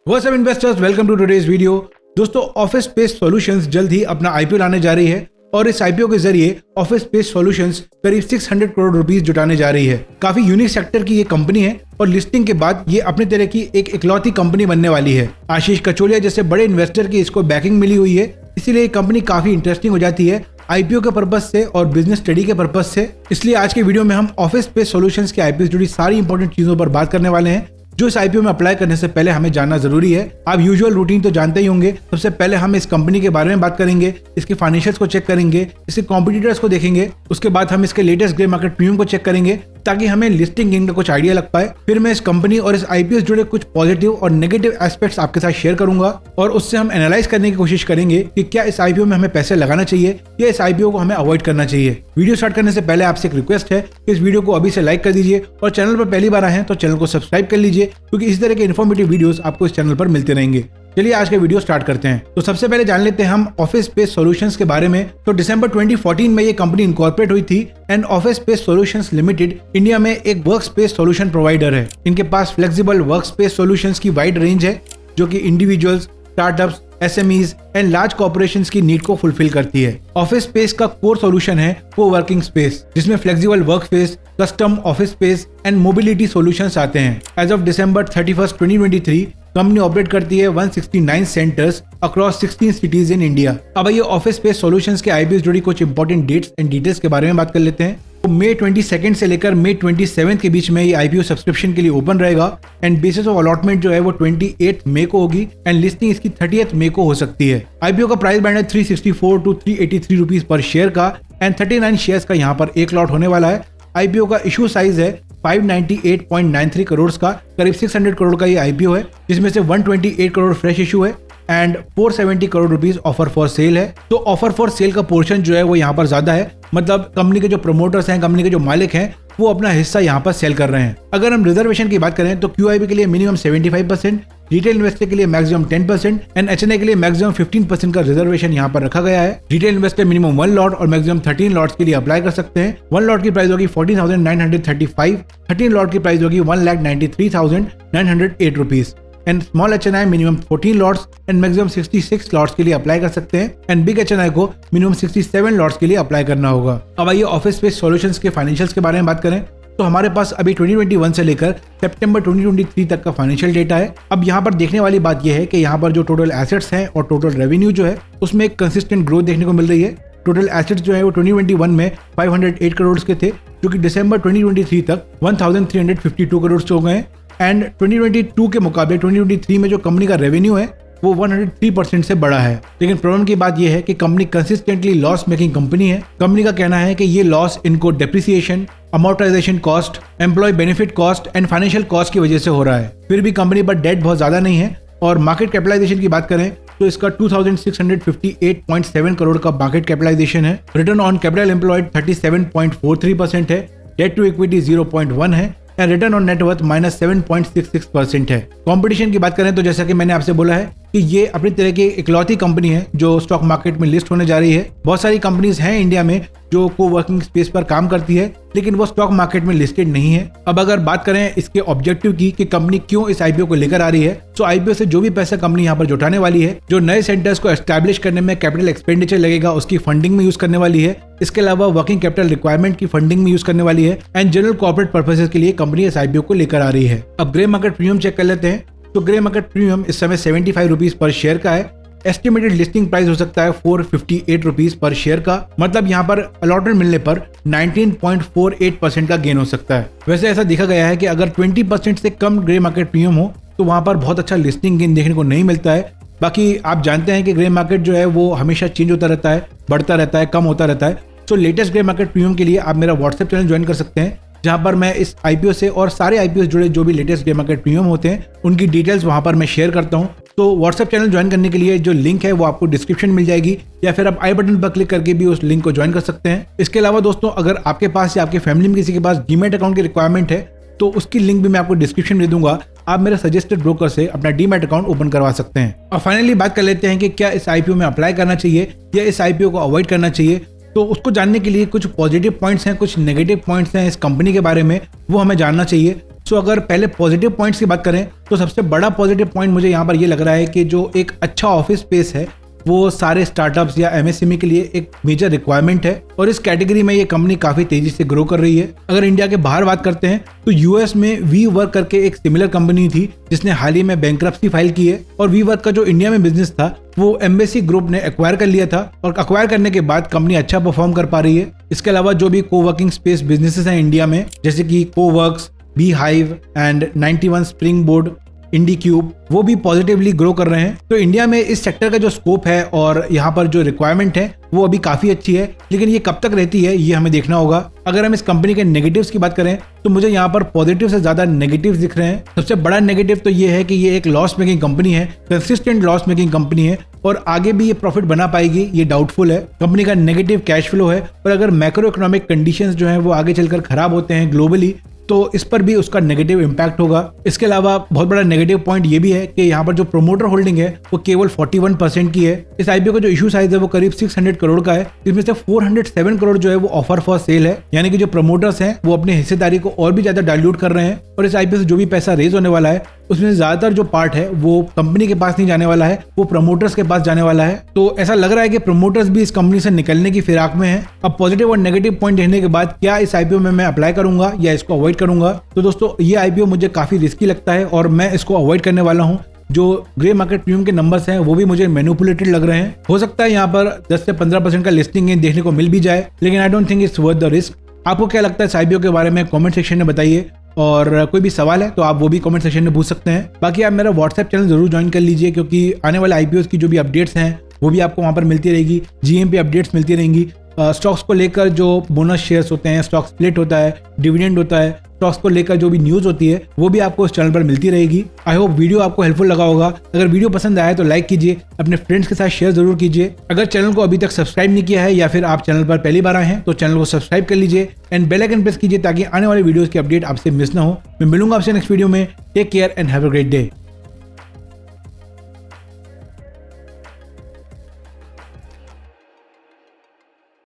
What's up investors, welcome to today's video. दोस्तों, office space solutions जल्द ही अपना आईपीओ लाने जा रही है और इस आईपीओ के जरिए ऑफिस स्पेस सॉल्यूशंस करीब 600 करोड़ रुपीस जुटाने जा रही है। काफी यूनिक सेक्टर की ये कंपनी है और लिस्टिंग के बाद ये अपने तरह की एक इकलौती कंपनी बनने वाली है। आशीष कचोलिया जैसे बड़े इन्वेस्टर की इसको बैकिंग मिली हुई है, इसीलिए ये कंपनी काफी इंटरेस्टिंग हो जाती है आईपीओ के पर्पज से और बिजनेस स्टडी के पर्पज से। इसलिए आज के वीडियो में हम ऑफिस स्पेस सॉल्यूशंस के आईपीओ से जुड़ी सारी इंपॉर्टेंट चीजों पर बात करने वाले हैं जो इस आईपीओ में अप्लाई करने से पहले हमें जानना जरूरी है। आप यूजुअल रूटीन तो जानते ही होंगे। सबसे पहले हम इस कंपनी के बारे में बात करेंगे, इसके फाइनेंशियल्स को चेक करेंगे, इसके कॉम्पिटिटर्स को देखेंगे, उसके बाद हम इसके लेटेस्ट ग्रे मार्केट प्रीमियम को चेक करेंगे ताकि हमें लिस्टिंग गेन का कुछ आइडिया लग पाए। फिर मैं इस कंपनी और इस आईपीओ से जुड़े कुछ पॉजिटिव और नेगेटिव एस्पेक्ट्स आपके साथ शेयर करूंगा और उससे हम एनालाइज करने की कोशिश करेंगे कि क्या इस आईपीओ में हमें पैसे लगाना चाहिए या इस आईपीओ को हमें अवॉइड करना चाहिए। वीडियो स्टार्ट करने से पहले आपसे एक रिक्वेस्ट है कि इस वीडियो को अभी से लाइक कर दीजिए और चैनल पर पहली बार आए हैं तो चैनल को सब्सक्राइब कर लीजिए, क्योंकि इस तरह के इन्फॉर्मेटिव वीडियोस आपको इस चैनल पर मिलते रहेंगे। चलिए आज का वीडियो स्टार्ट करते हैं। तो सबसे पहले जान लेते हैं हम ऑफिस स्पेस सॉल्यूशंस के बारे में। तो दिसंबर 2014 में ये कंपनी इनकॉर्पोरेट हुई थी and office space solutions limited India में एक वर्क स्पेस सॉल्यूशन प्रोवाइडर है। इनके पास फ्लेक्सिबल वर्क स्पेस सॉल्यूशंस की वाइड रेंज है जो कि individuals, startups, SMEs and large corporations की नीड को फुलफिल करती है। ऑफिस स्पेस का कोर सॉल्यूशन है वो वर्किंग स्पेस, जिसमें flexible work space, custom office space and mobility solutions आते हैं। As of December 31, 2023 company operate करती है 169 centres across 16 cities in India. अब ये ऑफिस स्पेस सॉल्यूशंस के आईपीओ जुड़ी कुछ इंपॉर्टेंट डेट्स एंड डिटेल्स के बारे में बात कर लेते हैं। तो मई 22 से लेकर मई 27 के बीच में ये आईपीओ सब्सक्रिप्शन के लिए ओपन रहेगा एंड बेसिस ऑफ अलॉटमेंट जो है वो 28 मई को होगी एंड लिस्टिंग इसकी 30 मई को हो सकती है। आईपीओ का प्राइस बैंड है 364 टू 383 रुपीज पर शेयर का एंड 39 शेयर्स का यहाँ पर एक लॉट होने वाला है। आईपीओ का इशू साइज है 598.93 करोड़ का, करीब 600 करोड़ का ये आईपीओ है, जिसमें से 128 करोड़ फ्रेश इशू है and 470 crore rupees offer for sale है। तो ऑफर फॉर सेल का पोर्शन जो है वो यहाँ पर ज्यादा है, मतलब कंपनी के जो प्रमोटर्स हैं, कंपनी के जो मालिक हैं, वो अपना हिस्सा यहाँ पर सेल कर रहे हैं। अगर हम रिजर्वेशन की बात करें तो क्यूआईबी के लिए मिनिमम 75%, रिटेल इन्वेस्टर के लिए मैक्सिमम 10% एंड एचएनआई के लिए मैक्सिमम 15% का रिजर्वेशन यहाँ पर रखा गया है। रिटेल इन्वेस्टर मिनिमम 1 लॉट और मैक्सिमम 13 लॉट्स के लिए अप्लाई कर सकते हैं। 1 लॉट की प्राइस होगी 14,935, 13 लॉट की प्राइस होगी 1,93,908 rupees and small HNI minimum 14 lots and maximum 66 lots के लिए अप्लाई कर सकते हैं एंड बिग एचएनआई को मिनिमम 67 लॉट्स के लिए अप्लाई करना होगा। अब आइए ऑफिस स्पेस सॉल्यूशंस के फाइनेंशियल्स के बारे में बात करें तो हमारे पास अभी 2021 से लेकर सितंबर 2023 तक का फाइनेंशियल डेटा है। अब यहाँ पर देखने वाली बात यह है कि यहाँ पर जो टोटल एसेट्स हैं और टोटल रेवेन्यू जो है उसमें एक कंसिस्टेंट ग्रोथ देखने को मिल रही है। टोटल एसेट्स जो है वो 2021 में 508 करोड़ के थे, जो कि दिसंबर 2023 तक 1352 करोड़ हो गए एंड 2022 के मुकाबले 2023 में जो कंपनी का रेवेन्यू है वो 103% से बढ़ा है। लेकिन प्रॉब्लम की बात यह है कि company consistently loss making company है। कंपनी का कहना है कि ये लॉस इनको depreciation, amortisation cost, employ benefit cost and financial cost की वजह से हो रहा है। फिर भी कंपनी पर डेट बहुत ज्यादा नहीं है और मार्केट कैपिटलाइजेशन की बात करें तो इसका 2658.7 करोड़ का मार्केट कैपिटलाइजेशन है। रिटर्न ऑन कैपिटल एम्प्लॉयड 37.43% है। डेट टू इक्विटी 0.1 है एंड रिटर्न ऑन नेटवर्थ -7.66% है। कंपटीशन की बात करें तो जैसा कि मैंने आपसे बोला है कि ये अपनी तरह की इकलौती कंपनी है जो स्टॉक मार्केट में लिस्ट होने जा रही है। बहुत सारी कंपनीज हैं इंडिया में जो कोवर्किंग स्पेस पर काम करती है, लेकिन वो स्टॉक मार्केट में लिस्टेड नहीं है। अब अगर बात करें इसके ऑब्जेक्टिव की कि कंपनी क्यों इस आईपीओ को लेकर आ रही है, तो आईपीओ से जो भी पैसा कंपनी यहाँ पर जुटाने वाली है, जो नए सेंटर्स को एस्टैब्लिश करने में कैपिटल एक्सपेंडिचर लगेगा उसकी फंडिंग में यूज करने वाली है। इसके अलावा वर्किंग कैपिटल रिक्वायरमेंट की फंडिंग में यूज करने वाली है एंड जनरल कॉर्पोरेट पर्पसेस के लिए कंपनी इस आईपीओ को लेकर आ रही है। अब ग्रे मार्केट प्रीमियम चेक कर लेते हैं। तो ग्रे मार्केट प्रीमियम इस समय 75 रुपीज पर शेयर का है। एस्टिमेटेड लिस्टिंग प्राइस हो सकता है 458 रुपीज पर शेयर का, मतलब यहाँ पर अलॉटमेंट मिलने पर 19.48% का गेन हो सकता है। वैसे ऐसा देखा गया है कि अगर 20% से कम ग्रे मार्केट प्रीमियम हो तो वहां पर बहुत अच्छा लिस्टिंग गेन देखने को नहीं मिलता है। बाकी आप जानते हैं कि ग्रे मार्केट जो है वो हमेशा चेंज होता रहता है, बढ़ता रहता है, कम होता रहता है। तो लेटेस्ट ग्रे मार्केट प्रीमियम के लिए आप मेरा व्हाट्सएप चैनल ज्वाइन कर सकते हैं, जहां पर मैं इस आईपीओ से और सारे आईपीओ जुड़े जो भी लेटेस्ट ग्रे मार्केट प्रीमियम होते हैं उनकी डिटेल्स वहां पर मैं शेयर करता हूं। तो व्हाट्सएप चैनल ज्वाइन करने के लिए जो लिंक है वो आपको डिस्क्रिप्शन मिल जाएगी या फिर आप आई बटन पर क्लिक करके भी उस लिंक को ज्वाइन कर सकते हैं। इसके अलावा दोस्तों, अगर आपके पास या आपके फैमिली में किसी के पास डीमैट अकाउंट की रिक्वायरमेंट है तो उसकी लिंक भी मैं आपको डिस्क्रिप्शन में दूंगा। आप मेरे सजेस्टेड ब्रोकर से अपना डीमैट अकाउंट ओपन करवा सकते हैं। और फाइनली बात कर लेते हैं कि क्या इस आईपीओ में अप्लाई करना चाहिए या इस आईपीओ को अवॉइड करना चाहिए। तो उसको जानने के लिए कुछ पॉजिटिव पॉइंट्स हैं, कुछ नेगेटिव पॉइंट्स हैं इस कंपनी के बारे में, वो हमें जानना चाहिए। सो अगर पहले पॉजिटिव पॉइंट्स की बात करें तो सबसे बड़ा पॉजिटिव पॉइंट मुझे यहाँ पर ये लग रहा है कि जो एक अच्छा ऑफिस स्पेस है वो सारे स्टार्टअप्स या एमएसएमई के लिए एक मेजर रिक्वायरमेंट है और इस कैटेगरी में ये कंपनी काफी तेजी से ग्रो कर रही है। अगर इंडिया के बाहर बात करते हैं तो यूएस में वी वर्क करके एक सिमिलर कंपनी थी जिसने हाल ही में बैंकरप्सी फाइल की है और वी वर्क का जो इंडिया में बिजनेस था वो एम्बेसी ग्रुप ने एक्वायर कर लिया था और एक्वायर करने के बाद कंपनी अच्छा परफॉर्म कर पा रही है। इसके अलावा जो भी कोवर्किंग स्पेस बिजनेसेस हैं इंडिया में जैसे कि कोवर्क्स, beehive and 91 spring board, IndiQube, वो भी पॉजिटिवली ग्रो कर रहे हैं। तो इंडिया में इस सेक्टर का जो स्कोप है और यहाँ पर जो रिक्वायरमेंट है वो अभी काफी अच्छी है, लेकिन ये कब तक रहती है ये हमें देखना होगा। अगर हम इस कंपनी के नेगेटिव्स की बात करें तो मुझे यहाँ पर पॉजिटिव से ज्यादा नेगेटिव्स दिख रहे हैं। सबसे बड़ा नेगेटिव तो ये है कि ये एक लॉस मेकिंग कंपनी है, कंसिस्टेंट लॉस मेकिंग कंपनी है और आगे भी ये प्रॉफिट बना पाएगी ये डाउटफुल है। कंपनी का नेगेटिव कैश फ्लो है और अगर मैक्रो इकोनॉमिक कंडीशंस जो है वो आगे चलकर खराब होते हैं ग्लोबली तो इस पर भी उसका नेगेटिव इम्पैक्ट होगा। इसके अलावा बहुत बड़ा नेगेटिव पॉइंट ये भी है कि यहाँ पर जो प्रोमोटर होल्डिंग है वो केवल 41% की है। इस आईपीओ का जो इशू साइज है वो करीब 600 करोड़ का है, जिसमें से 407 करोड़ जो है वो ऑफर फॉर सेल है, यानी कि जो प्रमोटर्स हैं वो अपनी हिस्सेदारी को और भी ज्यादा डाइल्यूट कर रहे हैं और इस आईपीओ से जो भी पैसा रेज होने वाला है उसमें ज्यादातर जो पार्ट है वो कंपनी के पास नहीं जाने वाला है, वो प्रमोटर्स के पास जाने वाला है। तो ऐसा लग रहा है कि प्रमोटर्स भी इस कंपनी से निकलने की फिराक में है। अब पॉजिटिव और नेगेटिव पॉइंट देखने के बाद क्या इस आईपीओ में मैं अप्लाई करूंगा या इसको अवॉइड करूंगा, तो दोस्तों ये आईपीओ मुझे काफी रिस्की लगता है और मैं इसको अवॉइड करने वाला हूँ। जो ग्रे मार्केट प्रीमियम के नंबर्स हैं वो भी मुझे मैनिपुलेटेड लग रहे हैं। हो सकता है यहाँ पर 10 से 15% का लिस्टिंग गेन देखने को मिल भी जाए, लेकिन I don't think it's worth the risk. आपको क्या लगता है इस आईपीओ के बारे में कमेंट सेक्शन में बताइए और कोई भी सवाल है तो आप वो भी कमेंट सेक्शन में पूछ सकते हैं। बाकी आप मेरा व्हाट्सएप चैनल जरूर ज्वाइन कर लीजिए क्योंकि आने वाले आईपीओ की जो भी अपडेट्स हैं वो भी आपको वहाँ पर मिलती रहेगी, जीएमपी अपडेट्स मिलती रहेंगी। स्टॉक्स को लेकर जो बोनस शेयर्स होते हैं, स्टॉक स्प्लिट होता है, डिविडेंड होता है, स्टॉक्स को लेकर जो भी न्यूज होती है वो भी आपको इस चैनल पर मिलती रहेगी। आई होप वीडियो आपको हेल्पफुल लगा होगा। अगर वीडियो पसंद आया तो लाइक कीजिए, अपने फ्रेंड्स के साथ शेयर जरूर कीजिए। अगर चैनल को अभी तक सब्सक्राइब नहीं किया है या फिर आप चैनल पर पहली बार आए हैं तो चैनल को सब्सक्राइब कर लीजिए एंड बेल आइकन प्रेस कीजिए ताकि आने वाले वीडियोस की अपडेट आपसे मिस ना हो। मैं मिलूंगा आपसे नेक्स्ट वीडियो में। Take care and have a great day.